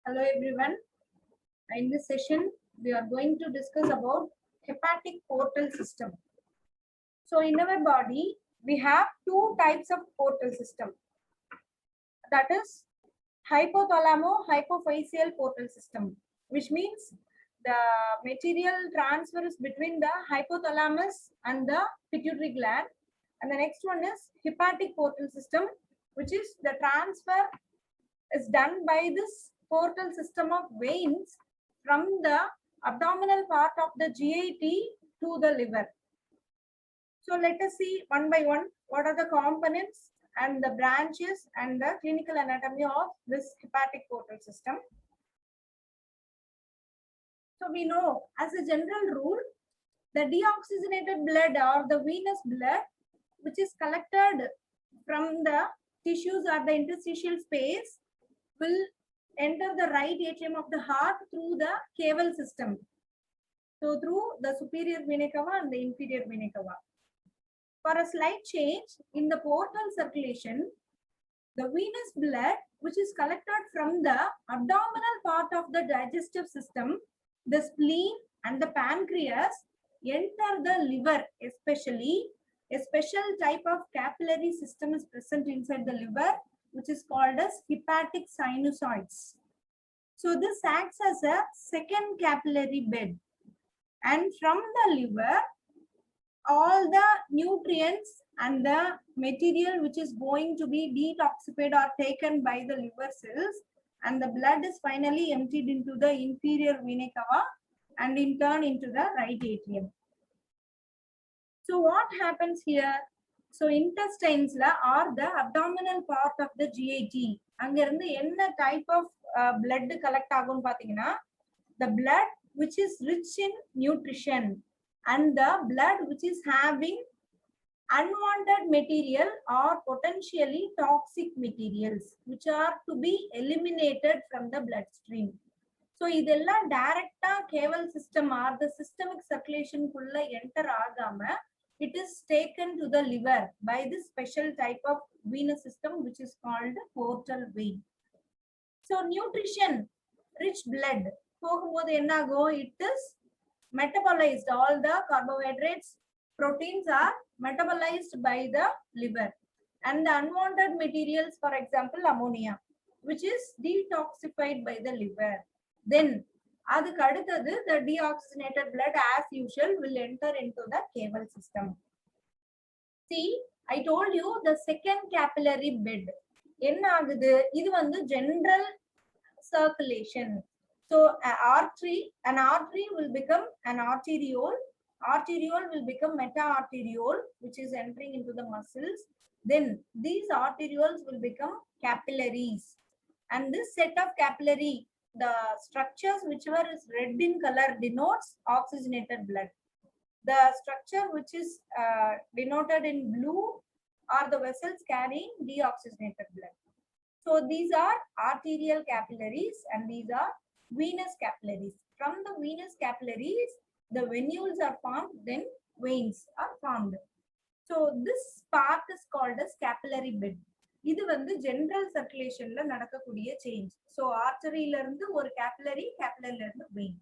Hello everyone. In this session, we are going to discuss about hepatic portal system. So in our body, we have two types of portal system. That is hypothalamo-hypophyseal portal system, which means the material transfers between the hypothalamus and the pituitary gland. And the next one is hepatic portal system, which is the transfer is done by this portal system of veins from the abdominal part of the GIT to the liver. So let us see one by one what are the components and the branches and the clinical anatomy of this hepatic portal system. So we know as a general rule, the deoxygenated blood or the venous blood, which is collected from the tissues or the interstitial space, will enter the right atrium of the heart through the caval system. So through the superior vena cava and the inferior vena cava. For a slight change in the portal circulation, the venous blood, which is collected from the abdominal part of the digestive system, the spleen and the pancreas, enter the liver. Especially a special type of capillary system is present inside the liver, which is called as hepatic sinusoids. So this acts as a second capillary bed, and from the liver, all the nutrients and the material which is going to be detoxified or taken by the liver cells, and the blood is finally emptied into the inferior vena cava and in turn into the right atrium. So what happens here? So intestines or the abdominal part of the GIT, அங்கிருந்து என்ன type of blood collect ஆகும் பாத்தீங்கன்னா, the blood which is rich in nutrition and the blood which is having unwanted material or potentially toxic materials which are to be eliminated from the bloodstream. So இதெல்லாம் டைரக்டா caval system or the systemic circulation குள்ள enter ஆகாம it is taken to the liver by this special type of venous system which is called portal vein. So nutrition rich blood போகும்போது என்னாகும், it is metabolized. All the carbohydrates, proteins are metabolized by the liver, and the unwanted materials, for example ammonia, which is detoxified by the liver. Then அதுக்கு அடுத்தது the deoxygenated blood as usual will enter into the caval system. See, I told you the second capillary bed என்ன ஆகுது, இது வந்து general circulation. So an artery will become an arteriole will become meta-arteriole, which is entering into the muscles. Then these arterioles will become capillaries, and this set of capillary, the structures whichever is red in color denotes oxygenated blood. The structure which is denoted in blue are the vessels carrying deoxygenated blood. So these are arterial capillaries and these are venous capillaries. From the venous capillaries, the venules are formed, then veins are formed. So this part is called as capillary bed. இது வந்து general circulationல நடக்கக்கூடிய change. So artery ல இருந்து ஒரு capillary, capillary ல இருந்து vein.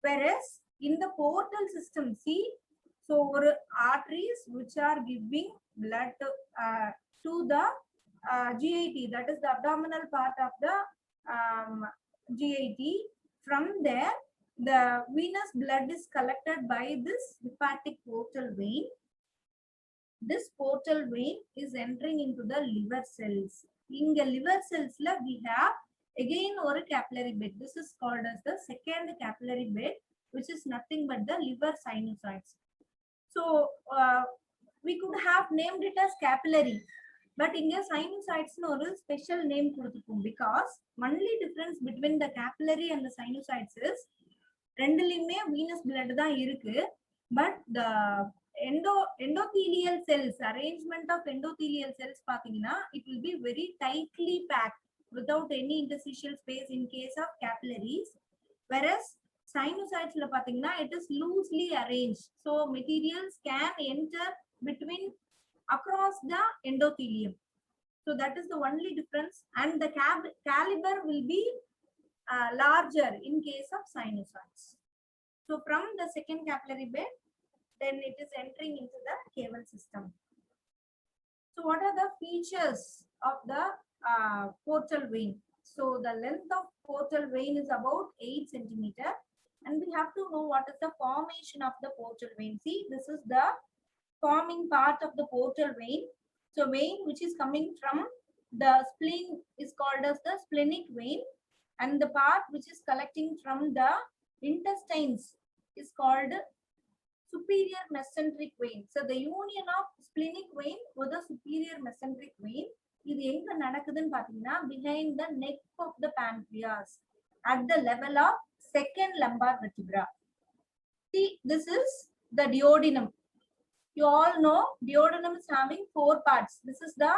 Whereas in the portal system, see, so ஒரு arteries which are giving blood to the GIT, that is the abdominal part of the GIT. From there, the venous blood is collected by this hepatic portal vein. This portal vein is entering into the liver cells. In the liver cells, we have again a capillary bed. This is called as the second capillary bed, which is nothing but the liver sinusoids. So we could have named it as capillary, but in the sinusoids no special name because only difference between the capillary and the sinusoids is ரெண்டுலயுமே venous blood தான் இருக்கு, but the endothelial cells, arrangement of endothelial cells பாத்தீங்கன்னா it will be very tightly packed without any interstitial space in case of capillaries, whereas sinusoids la pathina it is loosely arranged, so materials can enter between across the endothelium. So that is the only difference, and the caliber will be larger in case of sinusoids. So from the second capillary bed, then it is entering into the cable system. So what are the features of the portal vein? So the length of portal vein is about 8 centimeter, and we have to know what is the formation of the portal vein. See, this is the forming part of the portal vein. So vein which is coming from the spleen is called as the splenic vein, and the part which is collecting from the intestines is called superior mesenteric vein. So the union of splenic vein with the superior mesenteric vein, இது எங்க நடக்குதுன்னு பாத்தீங்கன்னா behind the neck of the pancreas at the level of second lumbar vertebra. See, this is the duodenum. You all know duodenum is having 4 parts. This is the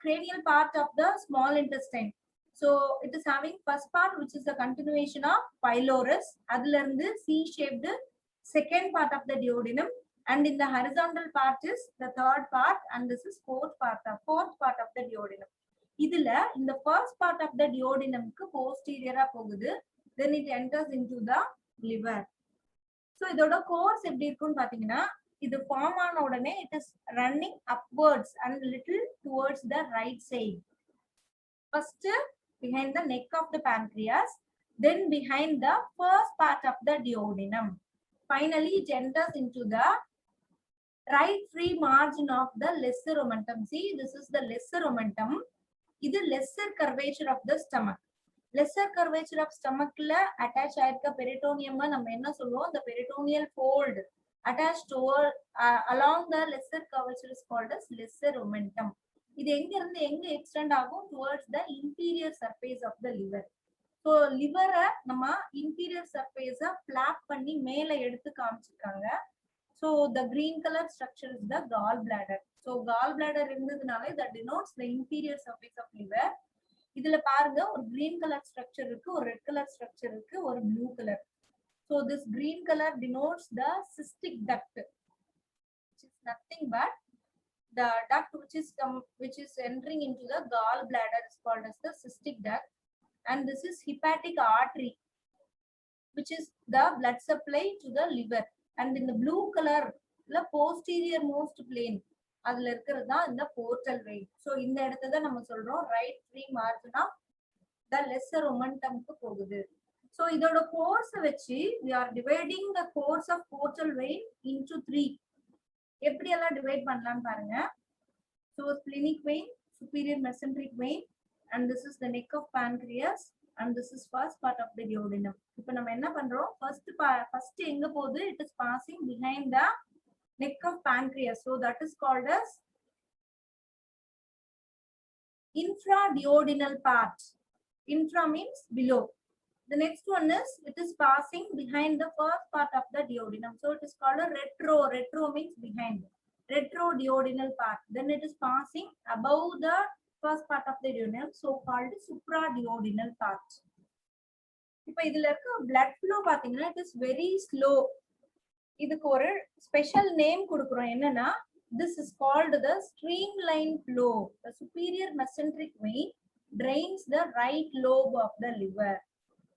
cranial part of the small intestine. So it is having first part which is the continuation of pylorus. அதுல இருந்து C-shaped second part of the duodenum, and in the horizontal part is the third part, and this is fourth part of the duodenum. இதுல இந்த first part of the duodenum க்கு posterior போகுது, then it enters into the liver. So இதோட course எப்படி இருக்குன்னு பாத்தீங்கன்னா, இது form ஆன உடனே it is running upwards and little towards the right side. First behind the neck of the pancreas, then behind the first part of the duodenum. Finally, it enters into the right free margin of the lesser omentum. See, this is the lesser omentum. This is lesser curvature of the stomach. Lesser curvature of stomach la attach ஆயிருக்க peritoneum நம்ம என்ன சொல்லுவோம், the peritoneal fold attached over along the lesser curvature is called as lesser omentum. இது எங்க இருந்து எங்க extend ஆகும், towards the inferior surface of the liver. So liver நம்ம inferior surface flap பண்ணி மேல எடுத்து காமிச்சிருக்காங்க. So the green color structure is the gallbladder. So gallbladder இருந்ததுனால that denotes the inferior surface of liver. இதுல பாருங்க ஒரு green color structure இருக்கு, ஒரு red color structure இருக்கு, ஒரு blue color. So this green color denotes the cystic duct, which is nothing but the duct which is entering into the gallbladder is called as the cystic duct. And this is hepatic artery, which is the blood supply to the liver. And in the blue color, the posterior most plane, அதுல இருக்கிறது தான் இந்த portal vein. So இந்த இடத்தை தான் நம்ம சொல்றோம் right free margin of the lesser omentum க்கு போகுது. So இதோட course வச்சு we are dividing the course of portal vein into 3. எப்படி எல்லாம் டிவைட் பண்ணலாம்னு பாருங்க. So splenic vein, superior mesenteric vein, and this is the neck of pancreas, and this is first part of the duodenum. இப்போ நம்ம என்ன பண்றோம், first எங்க போகுது, it is passing behind the neck of pancreas. So that is called as infraduodenal part. Infra means below. The next one is it is passing behind the first part of the duodenum. So it is called a retro. Retro means behind. Retroduodenal part. Then it is passing above the first part of the duodenum, so called supraduodenal part. இப்போ இதுல இருக்க blood flow பாத்தீங்கன்னா it is very slow. இதுக்கு ஒரு special name கொடுக்கிறோம், என்னன்னா this is called the streamline flow. The superior mesenteric vein drains the right lobe of the liver.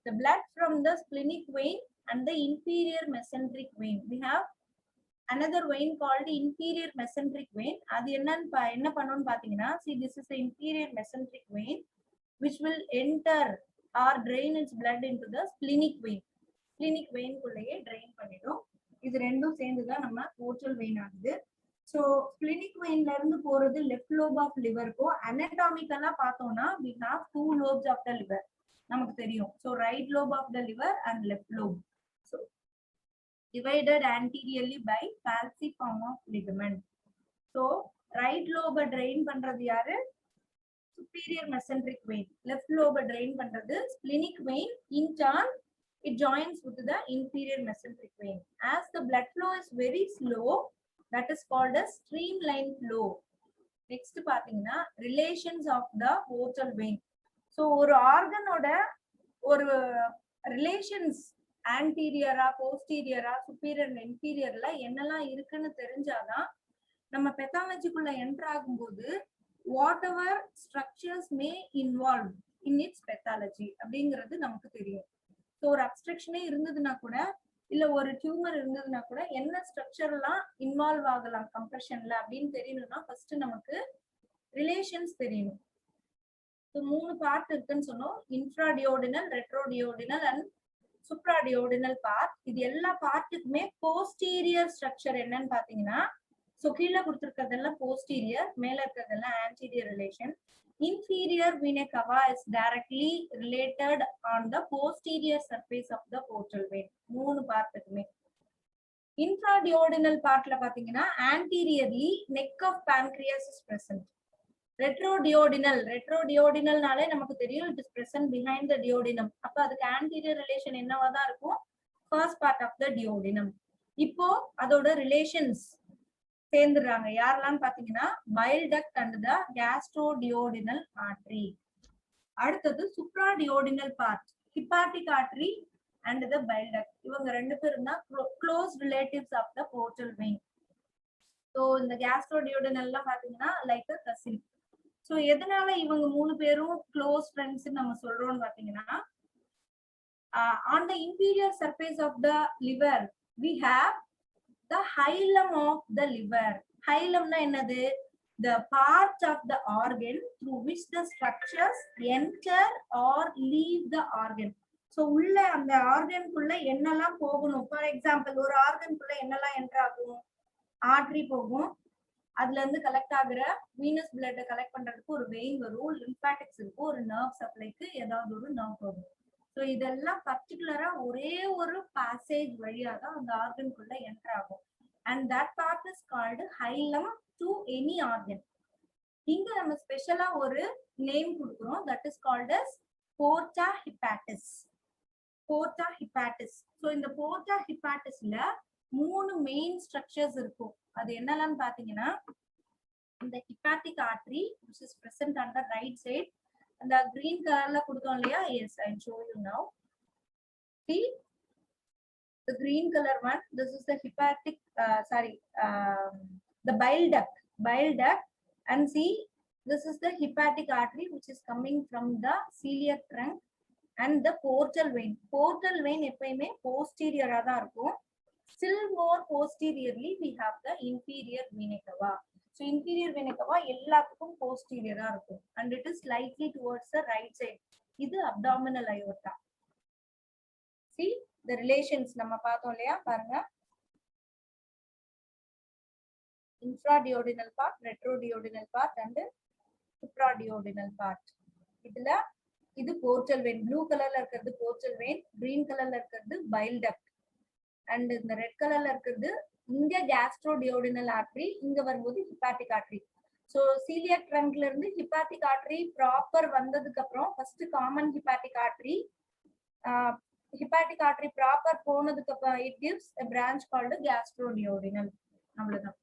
The blood from the splenic vein and the inferior mesenteric vein. We have another vein called the inferior mesenteric vein. அது என்ன பண்ணும்னு பாத்தீங்கன்னா, see, this is the inferior mesenteric vein which will enter or drain its blood into the splenic vein. Splenic vein குள்ளேயே drain பண்ணிடும். இது ரெண்டும் சேர்ந்துதான் நம்ம portal vein ஆகுது. So splenic vein ல இருந்து போறது left lobe of liver க்கு anatomically பார்த்தோம்னா we have 2 lobes of the liver. நமக்கு தெரியும். So right lobe of the liver and left lobe. So divided anteriorly by falciform of ligament. So right lobe drain பண்றது யாரு, superior mesenteric vein. Left lobe drain பண்றது splenic vein. In turn it joins with the inferior mesenteric vein. As the blood flow is very slow, that is called a streamline flow. Next பாத்தீங்கன்னா relations of the portal vein. So ஒரு ஆர்கனோட ஒரு relations ஆன்டீரியரா போஸ்டீரியரா superior இன்ஃபீரியர்ல என்னெல்லாம் இருக்குன்னு தெரிஞ்சாதான் நம்ம பெத்தாலஜிக்குள்ள enter ஆகும்போது what ever structures May involve in its pathology அப்படிங்கிறது நமக்கு தெரியும். ஸோ ஒரு அப்ஸ்ட்ரக்ஷனே இருந்ததுன்னா கூட இல்ல ஒரு டியூமர் இருந்ததுன்னா கூட என்ன ஸ்ட்ரக்சர் எல்லாம் இன்வால்வ் ஆகலாம் கம்ப்ரெஷன்ல அப்படின்னு தெரியணும்னா ஃபர்ஸ்ட் நமக்கு ரிலேஷன்ஸ் தெரியணும். ஸோ 3 பார்ட் இருக்குன்னு சொன்னோம், இன்ஃப்ராடியோடினல், ரெட்ரோடியோடினல் அண்ட் சுப்ராடியோடினல் பார்ட். இது எல்லா பார்ட்டுக்குமே போஸ்டீரியர் ஸ்ட்ரக்சர் என்னன்னு பாத்தீங்கன்னா, ஸோ கீழே கொடுத்துருக்கிறதெல்லாம் போஸ்டீரியர், மேல இருக்கிறதெல்லாம் anterior relation. Inferior vena cava is directly related on the posterior surface of the portal vein. 3 பார்ட்டுக்குமே. Infraduodenal partல பாத்தீங்கன்னா anteriorly neck of pancreas is present. Retroduodenalனாலே நமக்கு தெரியும் it is present behind the duodenum. அப்ப அதுக்கு anterior relation என்னவா தான் இருக்கும்? First part of the duodenum. இப்போ அதோட ரிலேஷன்ஸ் சேர்ந்துடுறாங்க. யாரெல்லாம் பாத்தீங்கன்னா bile duct and the gastroduodenal artery. அடுத்தது supraduodenal part, hepatic artery and the bile duct. இவங்க ரெண்டு பேரும் தான் close relatives of the portal vein. So இந்த gastroduodenal எல்லாம் பாத்தீங்கன்னா like a cousin. So எதனால இவங்க 3 பேரும் க்ளோஸ் ஃப்ரெண்ட்ஸ் நம்ம சொல்றோம்னு பாத்தீங்கன்னா, on the inferior surface of the liver we have the hilum of the liver. Hilum na என்னது? The part of the organ through which the structures enter or leave the organ. So உள்ள அந்த organ குள்ள என்னெல்லாம் போகணும்? For example ஒரு organ குள்ள என்னெல்லாம் enter ஆகும்? ஆர்டரி போகும், அதுல இருந்து கலெக்ட் ஆகுற வீனஸ் பிளட் கலெக்ட் பண்றதுக்கு ஒரு வெயின் வரும், லிம்பாட்டிக்ஸ் இருக்கும், ஒரு நர்வ் சப்ளைக்கு ஏதாவது ஒரு நர்வ் போகும். ஸோ இதெல்லாம் பர்டிகுலரா ஒரே ஒரு பாசேஜ் வழியா தான் அந்த ஆர்கனுக்குள்ள என்டர் ஆகும். And that part is called hilum to any organ. இங்க நம்ம ஸ்பெஷலா ஒரு நேம் கொடுக்குறோம், that is called as porta hepatis. Porta hepatis. So இந்த போர்ட்டா ஹிப்பாட்டிஸ்ல 3 மெயின் ஸ்ட்ரக்சர்ஸ் இருக்கும். அது என்னெல்லாம் பாத்தீங்கன்னா, இந்த hepatic artery which is present on the right side, அந்த கிரீன் கலர்ல கொடுத்தோம் இல்லையா? yes, I will show you now. See the green color one, this is the hepatic the bile duct, and see this is the hepatic artery which is coming from the celiac trunk and the portal vein. Portal vein எப்பவுமே posterior ஆ தான் இருக்கும். Still more posteriorly we have the inferior vena cava. So inferior vena cava எல்லாத்துக்கும் posterior ஆ இருக்கும் and it is slightly towards the right side. இது abdominal aorta. See the relations நம்ம பார்த்தோம் இல்லையா? பாருங்க, infraduodenal part, retroduodenal part and supraduodenal part. இதுல இது portal vein, blue கலர்ல இருக்கிறது portal vein, green கலர்ல இருக்கிறது bile duct. அண்ட் இந்த ரெட் கலர்ல இருக்கிறது இங்க கேஸ்ட்ரோடியோடினல் ஆர்டரி, இங்க வரும்போது ஹிப்பாட்டிக் ஆர்டரி. ஸோ சீலியக் ட்ரங்க்ல இருந்து ஹிப்பாட்டிக் ஆர்டரி ப்ராப்பர் வந்ததுக்கு அப்புறம் ஃபர்ஸ்ட் காமன் ஹிப்பாட்டிக் ஆர்டரி ப்ராப்பர் போனதுக்கு அப்புறம் it gives a branch called gastroduodenal. அவ்வளவுதான்.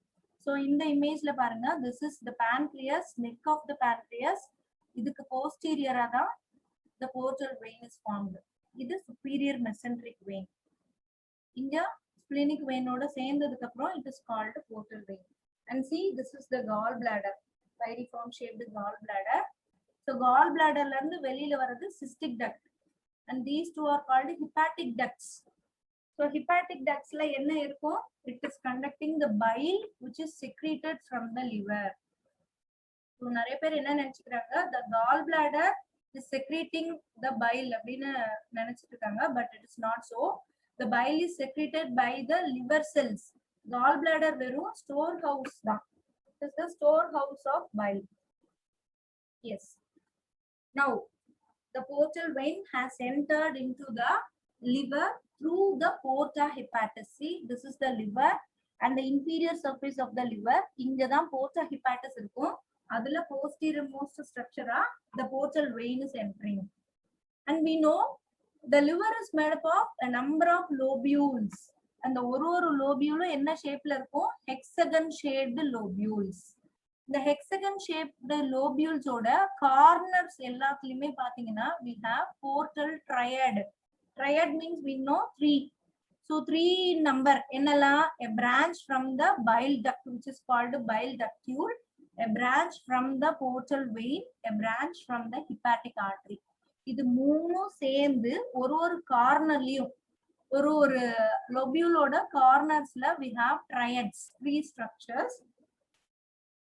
ஸோ இந்த இமேஜ்ல பாருங்க, this is the pancreas, neck of the pancreas. இதுக்கு போஸ்டீரியரா தான் the portal vein is formed. இது superior mesenteric vein. இங்க splenic vein ஓட சேர்ந்ததுக்கு அப்புறம் it is called portal vein. And see this is the gall bladder, pyriform shaped gall bladder. So gall bladder ல இருந்து வெளியில வர்றது cystic duct and these two are called hepatic ducts. So hepatic ducts ல என்ன இருக்கும்? It is conducting the bile which is secreted from the liver. So நிறைய பேர் என்ன நினைச்சுக்கிறாங்க, the gall bladder is secreting the bile அப்படின்னு நினைச்சிட்டு இருக்காங்க, but it is not so. The bile is secreted by the liver cells. Gallbladder verum storehouse da. It is the storehouse of bile. Yes. Now the portal vein has entered into the liver through the porta hepatis. See, this is the liver and the inferior surface of the liver. Inga da porta hepatis irukum. Adula posterior most structure the portal vein is entering. And we know the liver is made up of a number of lobules. And the ஒரு lobule என்ன ஷேப்ல இருக்கும்? hexagon shaped lobules. The hexagon shaped lobules ஓட corners எல்லாத்துலயுமே பாத்தீங்கன்னா we have portal triad. Triad means we know 3. So 3 number என்னெல்லாம்? A branch from the bile duct which is called bile ductule. a branch from the portal vein, a branch from the hepatic artery. இது மூணும் சேர்ந்து ஒரு கார்னர்லயும் ஒரு லோபியூலோட கார்னர்ஸ்ல we have triads, three structures.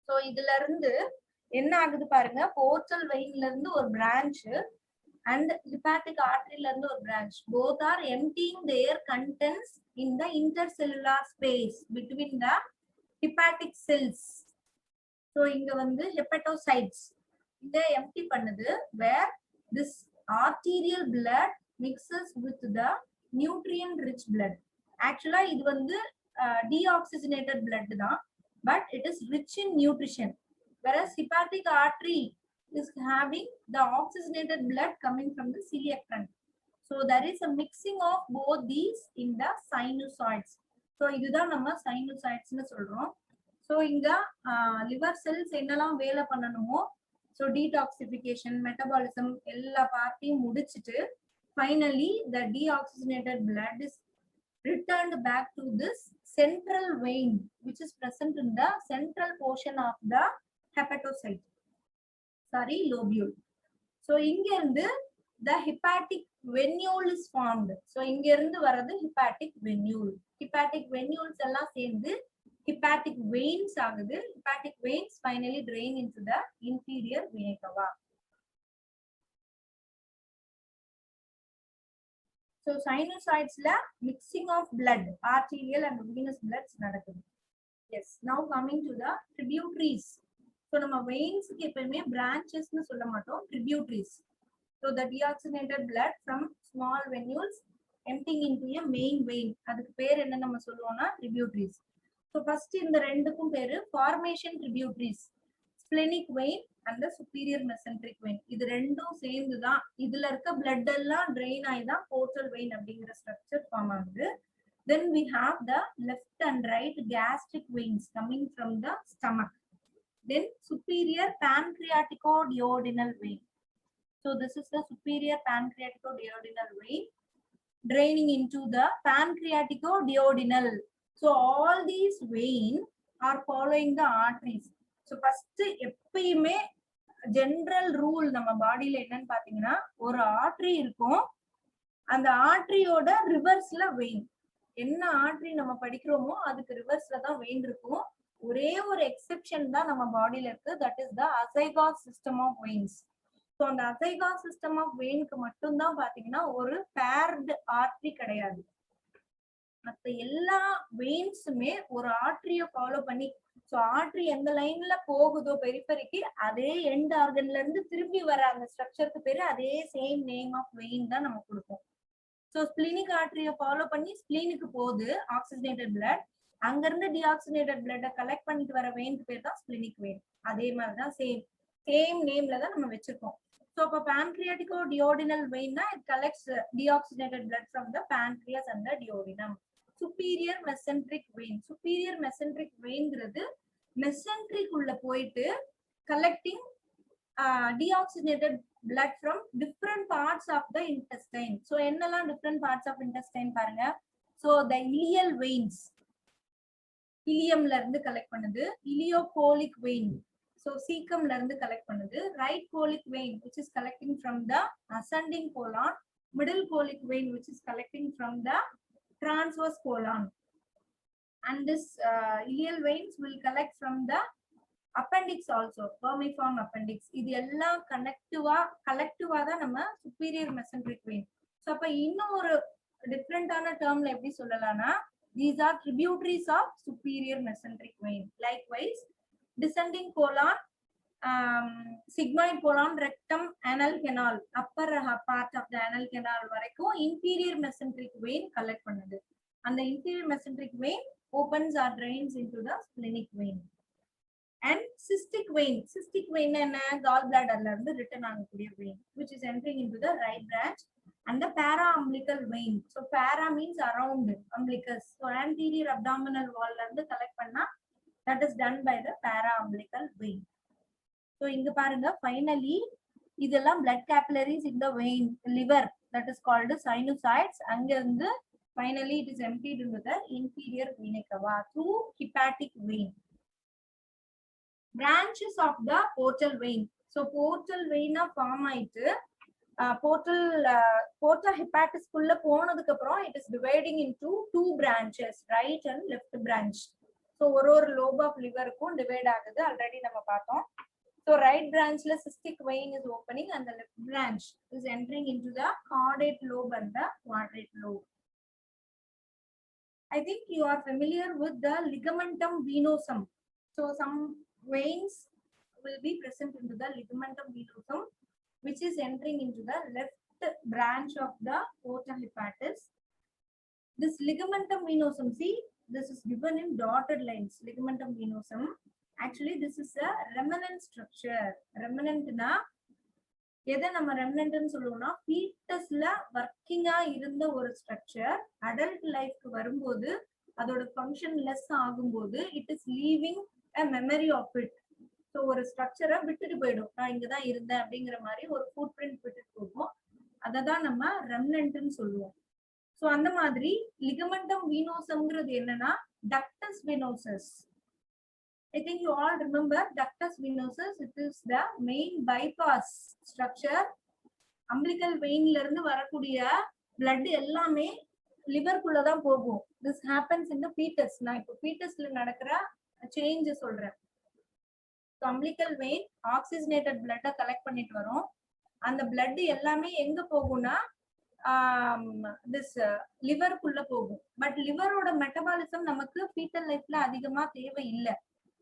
so இதுல இருந்து என்ன ஆகுது பாருங்க, போர்ட்டல் வெயின்ல இருந்து ஒரு பிரான்ச் and hepatic artery ல இருந்து ஒரு branch, both are emptying their contents in the intercellular space between the hepatic cells. so இங்க வந்து hepatocytes இத empty பண்ணுது, where this arterial blood mixes with the nutrient rich blood. actually இது வந்து deoxygenated blood தான், but it is rich in nutrition, whereas hepatic artery is having the oxygenated blood coming from the celiac trunk. so there is a mixing of both these in the sinusoids. so இதுதான் நம்ம sinusoids னு சொல்றோம். so இங்க liver cells என்னெல்லாம் வேலை பண்ணணுமோ, so detoxification, metabolism எல்லா பார்ட்டையும் முடிச்சிட்டு finally the deoxygenated blood is returned back to this central vein which is present in the central portion of the hepatocyte, lobule. so இங்க இருந்து the hepatic venule is formed. so இங்க இருந்து வரது hepatic venule. hepatic venules எல்லாம் சேர்ந்து hepatic veins ஆகுது. hepatic veins finally drain into the inferior vena cava. so sinusoids la mixing of blood, arterial and venous bloods நடக்குது. yes, now coming to the tributaries. so நம்ம veins க்கு எப்பவுமே branches னு சொல்ல மாட்டோம், tributaries. so the deoxygenated blood from small venules emptying into a main vein, அதுக்கு பேர் என்ன நம்ம சொல்லுவோம்னா tributaries. so first இந்த ரெண்டுக்கும் பேரு formation tributaries, splenic vein and the superior mesenteric vein. இது ரெண்டும் சேர்ந்து தான் இதுல இருக்க blood எல்லாம் drain ஆகி தான் portal vein அப்படிங்கிற structure form ஆகுது. then we have the left and right gastric veins coming from the stomach. then superior pancreaticoduodenal vein. so this is the superior pancreaticoduodenal vein draining into the pancreaticoduodenal. so all these veins are following the arteries. so first எப்பயுமே general rule நம்ம பாடியில என்னன்னு பாத்தீங்கன்னா, ஒரு artery இருக்கும், அந்த ஆர்டரியோட ரிவர்ஸ்ல vein. என்ன ஆர்டரி நம்ம படிக்கிறோமோ அதுக்கு ரிவர்ஸ்ல தான் வெயின் இருக்கும். ஒரே ஒரு எக்ஸெப்ஷன் தான் நம்ம பாடியில இருக்கு, that is the azygos system of veins. so அந்த azygos system of vein-க்கு மட்டும் தான் பாத்தீங்கன்னா ஒரு பேர்டு ஆர்டரி கிடையாது. மத்த எல்லா வெயின்ஸுமே ஒரு ஆர்டரிய ஃபாலோ பண்ணி, சோ ஆர்டரி எந்த லைன்ல போகுதோ பெரிஃபெரிக்கு, அதே எண்ட் ஆர்கன்ல இருந்து திரும்பி வர அந்த ஸ்ட்ரக்சருக்கு பேரு அதே சேம் நேம் ஆஃப் வெயின் தான் நம்ம கொடுப்போம். சோ ஸ்பிளினிக் ஆர்டரிய ஃபாலோ பண்ணி ஸ்பிளீனுக்கு போகுது ஆக்சிஜனேட்டட் பிளட், அங்க இருந்து டிஆக்சிஜனேட்டட் பிளட்ட கலெக்ட் பண்ணிட்டு வர வெயினுக்கு பேர் தான் ஸ்பிளினிக் வெயின். அதே மாதிரிதான் சேம் நேம்ல தான் நம்ம வச்சிருக்கோம். So, for pancreaticoduodenal vein, it collects deoxygenated blood from the pancreas and the duodenum. Superior mesenteric vein. Superior mesenteric vein is mesenteric ulla poitu collecting deoxygenated blood from different parts of the intestine. So, ennala different parts of intestine paranga. So, the ileal veins. Ileum la irundhu collect pannudhu. Ileocolic vein. So cecum la irundhu collect பண்ணுது. right colic vein which is collecting from the ascending colon, middle colic vein which is collecting from the transverse colon, and this ileal veins will collect from the appendix also, vermiform appendix. இது எல்லாம் கலெக்டிவா தான் நம்ம superior mesenteric vein. so அப்ப இன்னும் ஒரு டிஃபரண்டான டேர்ம்ல எப்படி சொல்லலாம்னா, these are tributaries of superior mesenteric vein. likewise descending colon, sigmoid colon, rectum, anal canal, upper part of the anal canal வரைக்கும் inferior mesenteric vein collect பண்ணுது. அந்த inferior mesenteric vein opens or drains into the splenic vein. and cystic vein என்ன, gallbladder ல இருந்து return ஆகக்கூடிய vein which is entering into the right branch, and the para-umbilical vein. so para means around umbilicus, so anterior abdominal wall ல இருந்து collect பண்ணா that is done by the para-umbilical vein. so inga parunga finally idella blood capillaries in the vein liver, that is called sinusoids. anga irundhu finally it is emptied into the inferior vena cava through hepatic vein. branches of the portal vein. So portal vein form ஆயிட்டு porta hepatis குள்ள போனதுக்கு அப்புறம் it is dividing into two branches, right and left branch. So ஒரு lobe of liver க்கும் divide ஆகுது, already நம்ம பார்த்தோம். So right branch la cystic vein is opening and the left branch is entering into the caudate lobe and the quadrate lobe. I think you are familiar with the ligamentum venosum. So some veins will be present into the ligamentum venosum, which is entering into the left branch of the porta hepatis. This ligamentum venosum, see, this is given in dotted lines. Ligamentum venosum. Actually, this is a remnant structure. Remnant na எதை நம்ம ரெமினன்ட்னு சொல்லுவோம்னா ஃபீட்டஸ்ல ஒர்க்கிங்கா இருந்த ஒரு structure adult லைஃப்க்கு வரும்போது அதோட function less ஆகும்போது it is leaving a memory of it. So ஒரு ஸ்ட்ரக்சரை விட்டுட்டு போயிடும், நான் இங்கதான் இருந்தேன் அப்படிங்கிற மாதிரி ஒரு ஃபுட் பிரிண்ட் விட்டுட்டு போகும். அதை தான் நம்ம ரெமினன்ட்னு சொல்லுவோம். ஸோ அந்த மாதிரி லிகமெண்டம் வீனோசம்ங்கிறது என்னன்னா டக்டஸ் வெனோசஸ். I think you all remember ductus venosus. It is the main bypass structure. Umbilical vein la irundhu varakudiya blood ellame liver kulla dhaan pogum. This happens in the fetus. Na ipo fetus la nadakra change solren. So umbilical vein oxygenated blood collect pannittu varum. And the blood ellame enga poguna this liver kulla pogum. But liver oda metabolism namakku fetal life la adhigama thevai illa.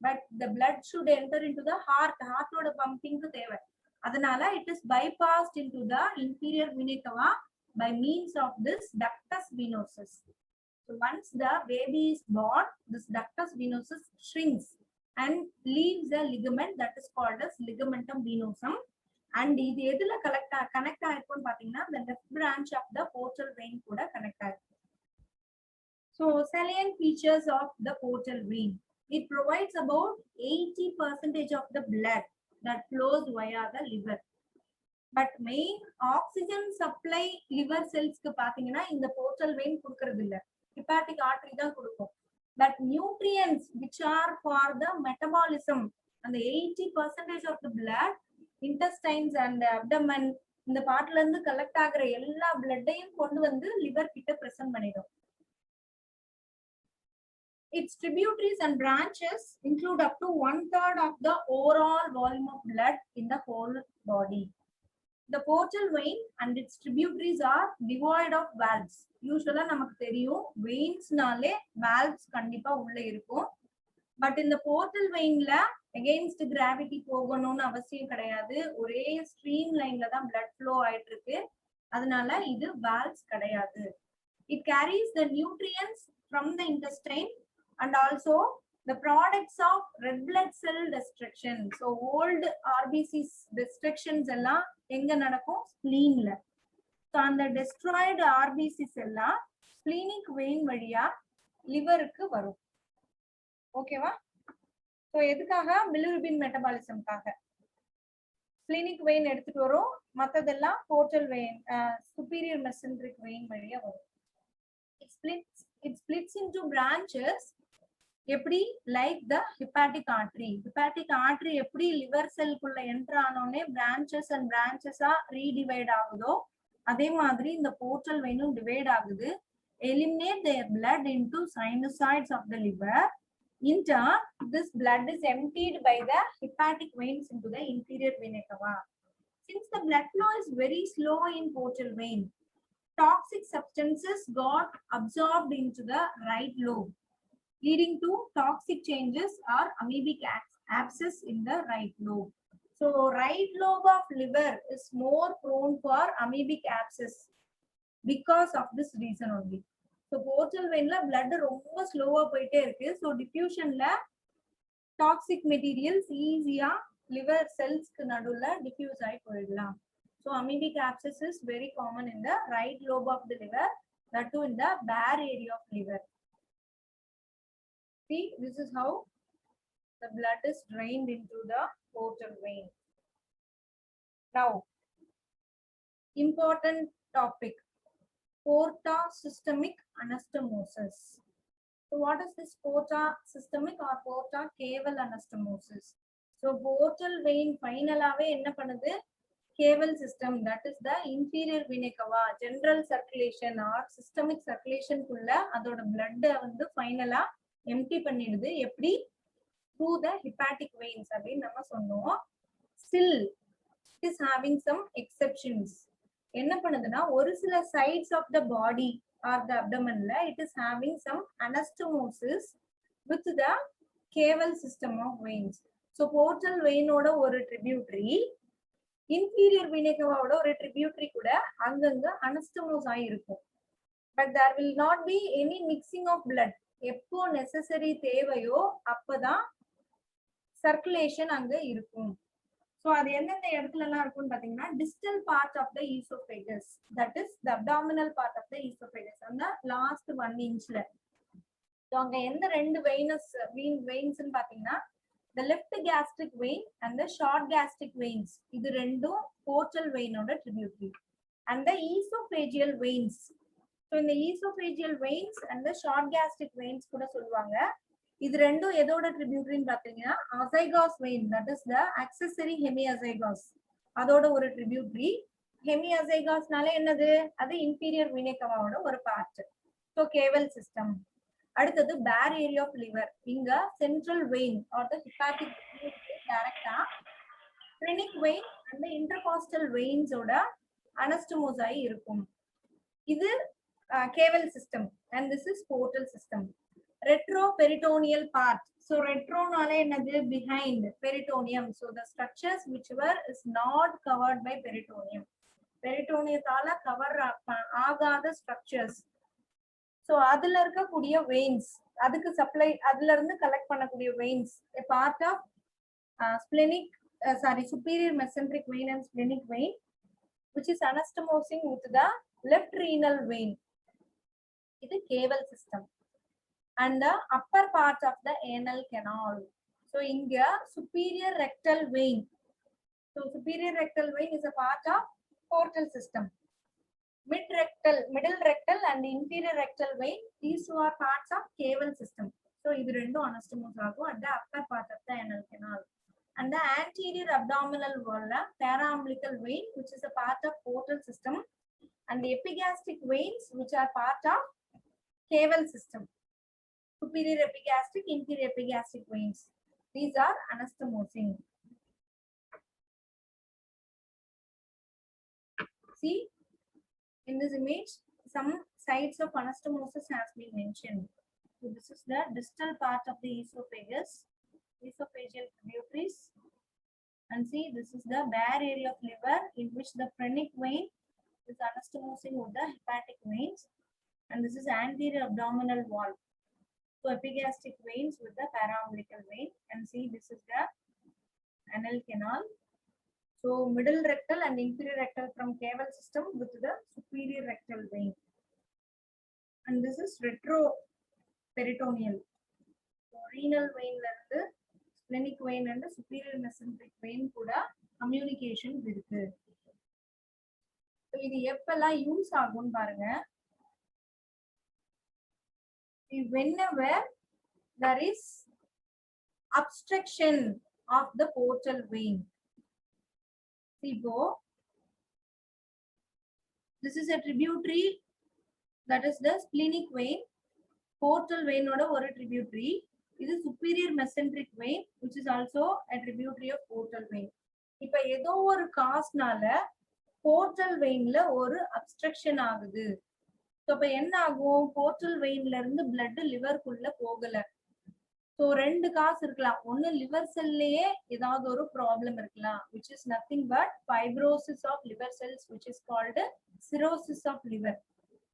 But the blood should enter into the heart. Heart oda pumping ku thevai. Adanala it is bypassed into the inferior vena cava by means of this ductus venosus. So once the baby is born, this ductus venosus shrinks and leaves a ligament that is called as ligamentum venosum. And இது எதுல connect ஆயிருக்கும்னு பாத்தீங்கன்னா the left branch of the portal vein கூட connect ஆயிருக்கு. So salient features of the portal vein. It provides about 80% of the blood that flows via the liver. But main oxygen supply liver cells க்கு பாத்தீங்கன்னா இந்த portal vein கொடுக்கிறது இல்ல, hepatic artery தான் கொடுக்கும். But nutrients which are for the metabolism and the 80% of the blood, intestines and abdomen இந்த பார்ட்ல இருந்து கலெக்ட் ஆகுற எல்லா பிளட்டையும் கொண்டு வந்து லிவர் கிட்ட பிரசன்ட் பண்ணிடும். Its tributaries and branches include up to 1/3 of the overall volume of blood in the whole body. The portal vein and its tributaries are devoid of valves. Usually நமக்கு தெரியும் veins-னாலே valves கண்டிப்பா உள்ள இருக்கும். But in the portal vein-ல against gravity போகணும்னு அவசியம் கிடையாது. ஒரே stream line-ல தான் blood flow ஆயிட்டு இருக்கு. அதனால இது valves கிடையாது. It carries the nutrients from the intestine and also the products of red blood cell destruction. So old RBCs destructions எல்லாம் எங்க நடக்கும்? spleen ல. So அந்த destroyed RBCs எல்லாம் splenic vein வழியா liverக்கு வரும். ஓகேவா? So எதுக்காக? bilirubin metabolismக்காக. splenic vein எடுத்துட்டு வரும், மத்ததெல்லாம் portal vein, superior mesenteric vein வழியா வரும். It splits into branches எப்படி லைக் த ஹிப்பாட்டிக் ஆர்டரி. ஹிப்பாட்டிக் ஆர்டரி எப்படி லிவர் செல்குள்ள என்டர் ஆனோடனே பிரான்ச்சஸ் அண்ட் பிரான்ச்சஸா ரீடிவைட் ஆகுதோ அதே மாதிரி இந்த போர்ட்டல் வெயினும் டிவைட் ஆகுது. Eliminate there blood into sinusoids of the liver. In turn, this blood is emptied by the hepatic veins into the inferior vena cava. Since the blood flow is very slow in portal vein, toxic substances got absorbed into the right lobe, leading to toxic changes or amoebic abscess in the right lobe. So right lobe of liver is more prone for amoebic abscess because of this reason only. So portal vein la blood ரொம்ப ஸ்லோவா போயிட்டே இருக்கு. So diffusion la toxic materials easy-ஆ liver cells க்கு நடுவுல diffuse ஆகி போயிடலாம். So amoebic abscess is very common in the right lobe of the liver, that too in the bare area of liver. See, this is how the blood is drained into the portal vein. Now, important topic, porta systemic anastomosis. So what is this porta systemic or porta caval anastomosis? So portal vein ஃபைனலாவே என்ன பண்ணுது? Caval system, that is the inferior vena cava, general circulation or systemic circulation குள்ள அதோட blood வந்து ஃபைனலா empty பண்ணிடுது. எப்படி? Through the hepatic veins அப்படின்னு நம்ம சொன்னோம். Still it is having some exceptions. என்ன பண்ணுதுன்னா ஒரு சில sides of the body or the abdomenல it is having some anastomosis with the caval system of veins. So portal vein ஓட ஒரு tributary, inferior vena cava ஓட ஒரு tributary கூட அங்கங்க anastomose ஆகி இருக்கும். But there will not be any mixing of blood. எப்போ necessary தேவையோ அப்பதான் circulation அங்க இருக்கும். So அது எந்தெந்த இடத்துல எல்லாம் இருக்கும்னு பாத்தீங்கன்னா distal part of the esophagus, that is the abdominal part of the esophagus, அந்த last 1 inchல. So அங்க எந்த ரெண்டு veins ன்னு பாத்தீங்கன்னா the left gastric vein and the short gastric veins, இது ரெண்டும் portal vein ஓட tributary, and the esophageal veins. So இந்த esophageal veins and the short gastric veins கூட சொல்லுவாங்க. இது ரெண்டும் எதோட tributary ன்னு பாத்தீங்கன்னா azygos vein, that is the accessory hemiazygos, அதோட ஒரு tributary. hemiazygosனால என்னது? அது inferior vena cava ஓட ஒரு part. So caval system. அடுத்தது bare area of liver. இங்க central vein or the hepatic vein டைரக்டா phrenic vein and the intercostal veins ஓட anastomose ஆகி இருக்கும். இது caval system and this is portal system. Retroperitoneal part. So retronale என்னது? Behind peritoneum. So the structures whichever is not covered by peritoneum, பெரிட்டோனியத்தால cover ஆகாத structures. So அதுல இருக்கக்கூடிய veins, அதுக்கு சப்ளை, அதுல இருந்து கலெக்ட் பண்ணக்கூடிய veins, a part of superior mesenteric vein and splenic vein, which is anastomosing with the left renal vein. இது caval system. And the upper part of the anal canal. So inga superior rectal vein. So superior rectal vein is a part of portal system. Middle rectal and inferior rectal vein, these two are parts of caval system. So idu rendu anastomose agum at the upper part of the anal canal. And the anterior abdominal wall, paraumbilical vein, which is a part of portal system, and the epigastric veins, which are part of caval system. Superior epigastric, inferior epigastric veins, these are anastomosing. See, in this image, some sites of anastomosis has been mentioned. So this is the distal part of the esophagus, esophageal tributaries, and see, this is the bare area of liver in which the phrenic vein is anastomosing with the hepatic veins, and this is anterior abdominal wall. So epigastric veins with the paraumbilical vein, and see, this is the anal canal. So middle rectal and inferior rectal from caval system with the superior rectal vein, and this is retroperitoneal. So renal vein la irundhu splenic vein and superior mesenteric vein kuda communication irukku. So idu eppella use agum parunga. Whenever there is obstruction of the portal vein. See, this is a tributary, that is the splenic vein, portal vein oda oru tributary. This is superior mesenteric vein, which is also a tributary of portal vein. இப்ப ஏதோ ஒரு காஸ்னால portal vein ல ஒரு obstruction ஆகுது. So இப்ப என்ன ஆகும்? portal vein ல இருந்து blood liver குள்ள போகல. So ரெண்டு காஸ் இருக்கலாம். ஒன்னு liver cell லயே ஏதாவது ஒரு problem இருக்கலாம், which is nothing but fibrosis of liver cells, which is called cirrhosis of liver.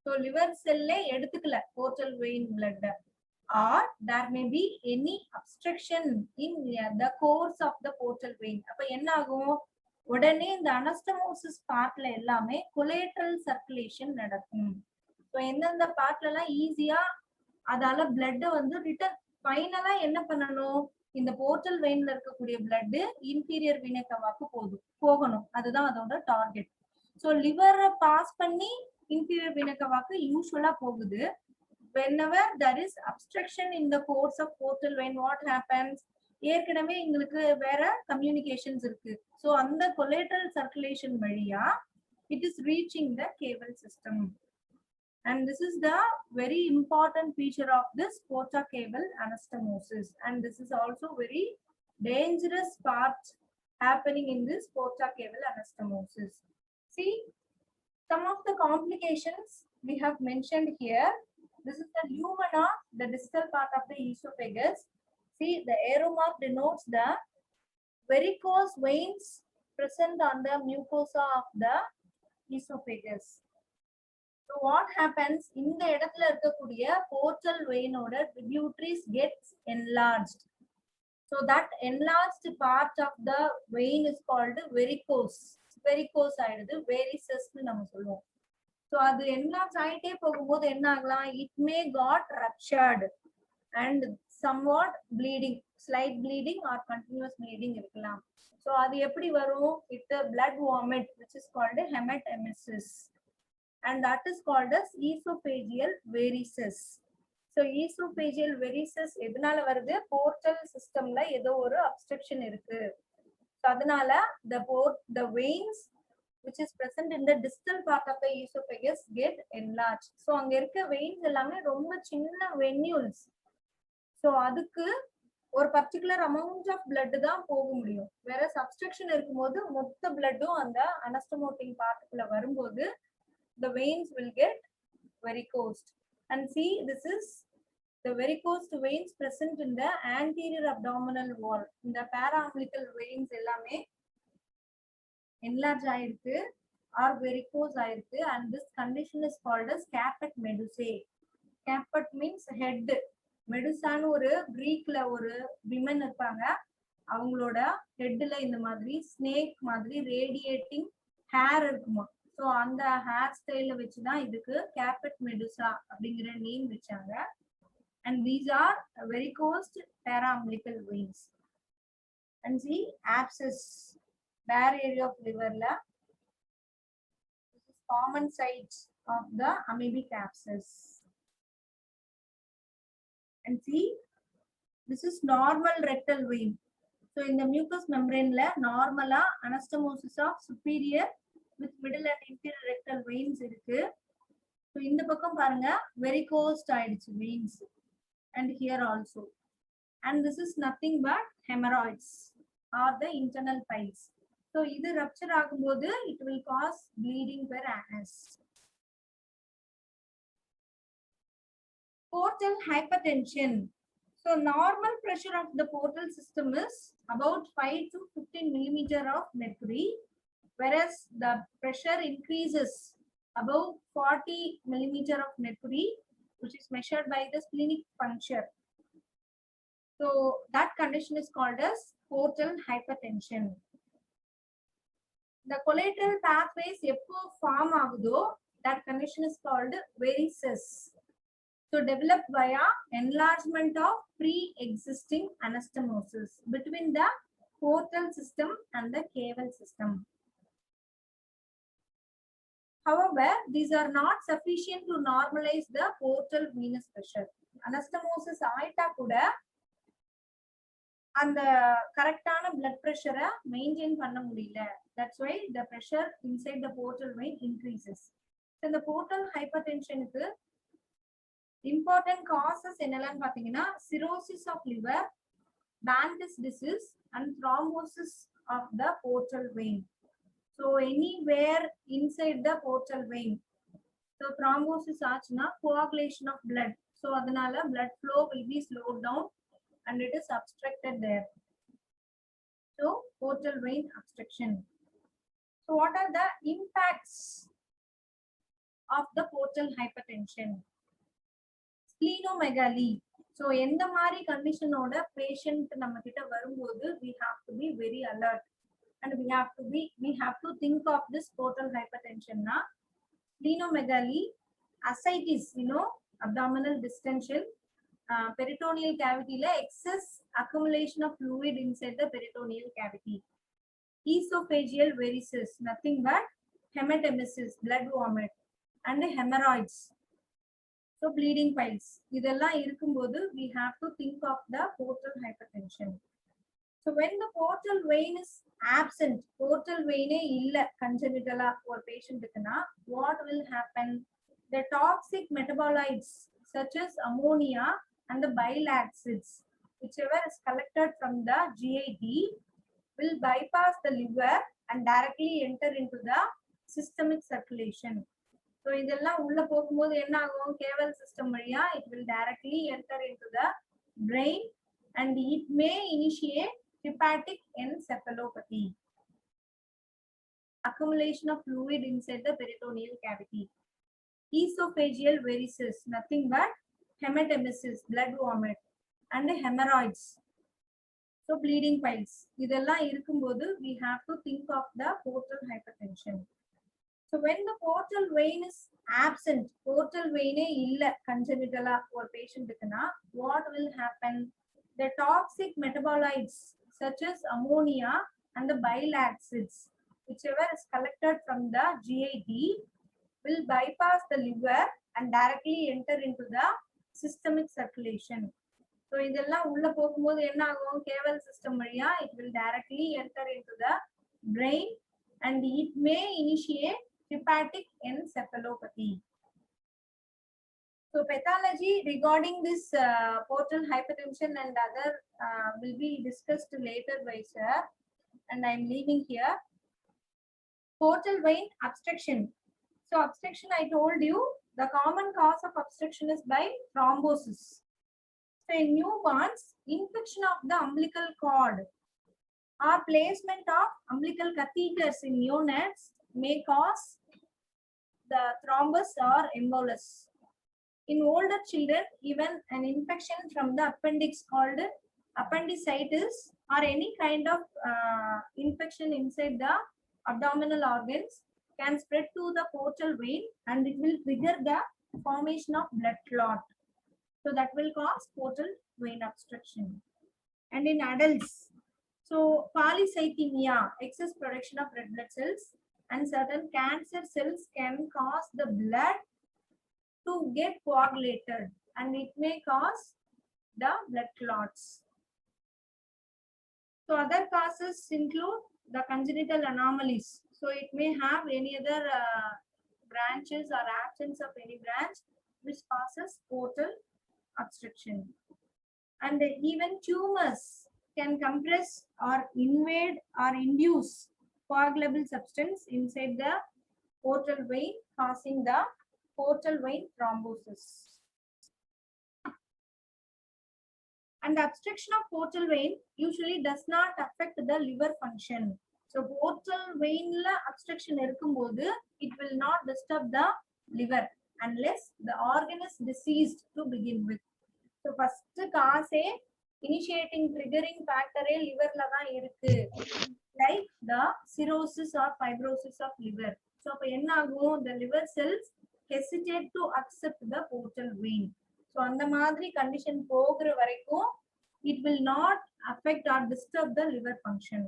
So liver cell ல எடுத்துக்கல portal vein blood, or there may be any obstruction in the course of the portal vein. அப்ப என்ன ஆகும்? உடனே இந்த anastomosis பார்ட்ல எல்லாமே collateral circulation நடக்கும். So எந்தெந்த பார்ட்ல எல்லாம் ஈஸியா அதால blood வந்து ரிட்டர்ன் ஃபைனலா என்ன பண்ணணும்? இந்த போர்ட்டல் வெயின்ல இருக்கக்கூடிய blood inferior vena cavaக்கு போகணும். அதுதான் அதோட டார்கெட். So liver பாஸ் பண்ணி inferior vena cavaக்கு யூசுவலா போகுது. Whenever there is obstruction in the course of portal vein, what happens? ஏற்கனவே எங்களுக்கு வேற கம்யூனிகேஷன்ஸ் இருக்கு. ஸோ அந்த கொலேட்ரல் சர்க்குலேஷன் வழியா it is reaching the cable system. And this is the very important feature of this porta cable anastomosis. And this is also very dangerous part happening in this porta cable anastomosis. See, some of the complications we have mentioned here. This is the lumina, the distal part of the esophagus. See, the arrow mark denotes the varicose veins present on the mucosa of the esophagus. So what happens, இந்த இடத்துல இருக்கக்கூடிய portal vein ஓட tributaries gets enlarged. So that enlarged part of the vein is called varicose. Varicose ஆயிடுது, varices னு நம்ம சொல்லுவோம். So அது enlarge ஆயிட்டே போகும்போது என்ன ஆகலாம், it may got ruptured and somewhat bleeding, slight bleeding or continuous bleeding இருக்கலாம். So அது எப்படி வரும், with the blood vomit which is called hematemesis. And that is called as esophageal varices. So esophageal varices எதனால வருது, portal systemல ஏதோ ஒரு obstruction இருக்கு. So அதனால the veins which is present in the distal part of the esophagus get enlarged. So அங்க இருக்க veins எல்லாமே ரொம்ப சின்ன venules. So அதுக்கு ஒரு particular amount of blood தான் போக முடியும். வேற obstruction இருக்கும்போது மொத்த bloodம் அந்த anastomotic partக்குள்ள வரும்போது the veins will get varicosed. And see, this is the varicose veins present in the anterior abdominal wall. இந்த paraumbilical veins எல்லாமே enlarge ஆயிருக்கு or varicose ஆயிருக்கு, and this condition is called as caput medusae. Caput means head. மெடுசான்னு ஒரு கிரீக்ல ஒரு women இருப்பாங்க, அவங்களோட ஹெட்ல இந்த மாதிரி ஸ்னேக் மாதிரி ரேடியேட்டிங் ஹேர் இருக்குமா. ஸோ அந்த ஹேர் ஸ்டைல வச்சுதான் இதுக்கு கேபட் மெடுசா அப்படிங்கிற நேம் வச்சாங்க. And these are varicosed paraumbilical veins. And see, abscess, bare area of liverல, this is common site of the amoebic abscess. And see, this is normal rectal vein. So in the mucous membrane la normala anastomosis of superior with middle and inferior rectal veins இருக்கு. So இந்த பக்கம் பாருங்க varicose ஆயிடுச்சு veins, and here also. And this is nothing but hemorrhoids or the internal piles. So இது rupture ஆகும்போது it will cause bleeding per annus. Portal hypertension. So normal pressure of the portal system is about 5 to 15 millimeter of mercury, whereas the pressure increases above 40 millimeter of mercury, which is measured by the splenic puncture. So that condition is called as portal hypertension. The collateral pathways எப்போ form ஆகுதோ that condition is called varices. So developed via enlargement of pre-existing anastomosis between the portal system and the cable system. However, these are not sufficient to normalize the portal venous pressure. Anastomosis ஆயிட்டா கூட அந்த கரெக்டான blood pressure maintain பண்ண முடியல. That's why the pressure inside the portal vein increases. So the portal hypertension க்கு important causes என்னெல்லாம் பாத்தீங்கன்னா cirrhosis of liver, Bantus disease and thrombosis of the portal vein. So anywhere inside the portal vein, so thrombosis ஆச்சுன்னா coagulation of blood. So அதனால blood flow will be slowed down and it is obstructed there. So portal vein obstruction. So what are the impacts of the portal hypertension? Splenomegaly. So எந்த மாதிரி கண்டிஷனோட patient நம்ம கிட்ட வரும்போது we have to be very alert and we have to think of this portal hypertension na. Splenomegaly, ascites, abdominal distension, peritoneal cavity la excess accumulation of fluid inside the peritoneal cavity. Esophageal varices, nothing but hematemesis, blood vomit, and hemorrhoids. So bleeding piles. இதெல்லாம் இருக்கும்போது we have to think of the portal hypertension. So when the portal vein is absent, portal vein illa congenital or patient what will happen? The toxic metabolites such as ammonia and the bile acids, whichever is collected from the GIT, will bypass the liver and directly enter into the systemic circulation. So இதெல்லாம் உள்ள போகும்போது என்ன ஆகும்? கேவல் system வழியா it will directly enter into the brain and it may initiate hepatic encephalopathy, accumulation of fluid inside the peritoneal cavity. Esophageal varices, nothing but hematemesis, blood vomit, and hemorrhoids. So bleeding piles. இதெல்லாம் இருக்கும்போது we have to think of the portal hypertension. So when the portal vein is absent, portal vein illa congenital or patient what will happen? The toxic metabolites such as ammonia and the bile acids, whichever is collected from the GIT, will bypass the liver and directly enter into the systemic circulation. So இதெல்லாம் உள்ள போகும்போது என்ன ஆகும்? கேவல் system வழியா it will directly enter into the brain and it may initiate hepatic encephalopathy. So pathology regarding this portal hypertension and other will be discussed later by sir, and I am leaving here. Portal vein obstruction. So obstruction, I told you the common cause of obstruction is by thrombosis. So in newborns, infection of the umbilical cord or placement of umbilical catheters in neonates may cause the thrombus or embolus. In older children, even an infection from the appendix called appendicitis or any kind of infection inside the abdominal organs can spread to the portal vein and it will trigger the formation of blood clot. So that will cause portal vein obstruction. And in adults, so polycythemia, excess production of red blood cells, and certain cancer cells can cause the blood to get coagulated and it may cause the blood clots. So other causes include the congenital anomalies. So it may have any other branches or absence of any branch which causes portal obstruction. And even tumors can compress or invade or induce coagulable substance inside the portal vein, causing the portal vein thrombosis. And the obstruction of portal vein usually does not affect the liver function. So portal vein obstruction இருக்கும்போது it will not disturb the liver unless the organ is diseased to begin with. So first cause initiating triggering factor liver la தான் இருக்கு, like the cirrhosis or fibrosis of liver. So அப்ப என்ன ஆகும்? The liver cells hesitate to accept the portal vein. So அந்த மாதிரி condition போகிற வரைக்கும் it will not affect or disturb the liver function.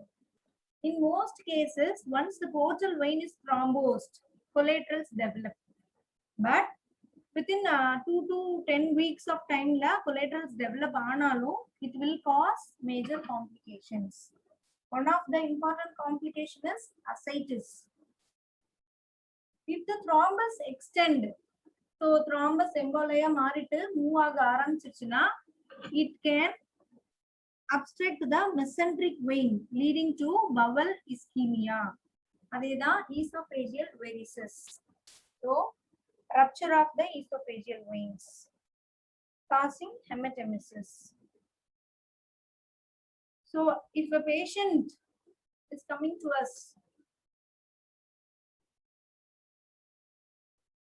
In most cases, once the portal vein is thrombosed, collaterals develop. But within 2 to 10 weeks of time, collaterals develop aanalum, it will cause major complications. One of the important complication is ascites. If the thrombus extend, so thrombus embolia மாறிட்டு move ஆக ஆரம்பிச்சிருச்சுனா it can obstruct the mesenteric vein leading to bowel ischemia. அதேதான் esophageal varices. So rupture of the esophageal veins causing hematemesis. So if a patient is coming to us,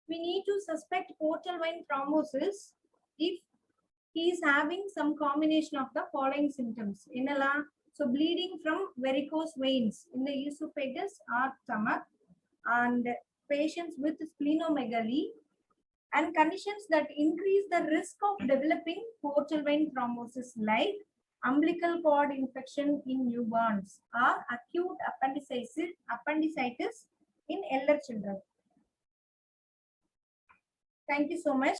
we need to suspect portal vein thrombosis if he is having some combination of the following symptoms. Inala, so bleeding from varicose veins in the esophagus or stomach, and patients with splenomegaly, and conditions that increase the risk of developing portal vein thrombosis like umbilical cord infection in newborns or acute appendicitis in elder children. Thank you so much.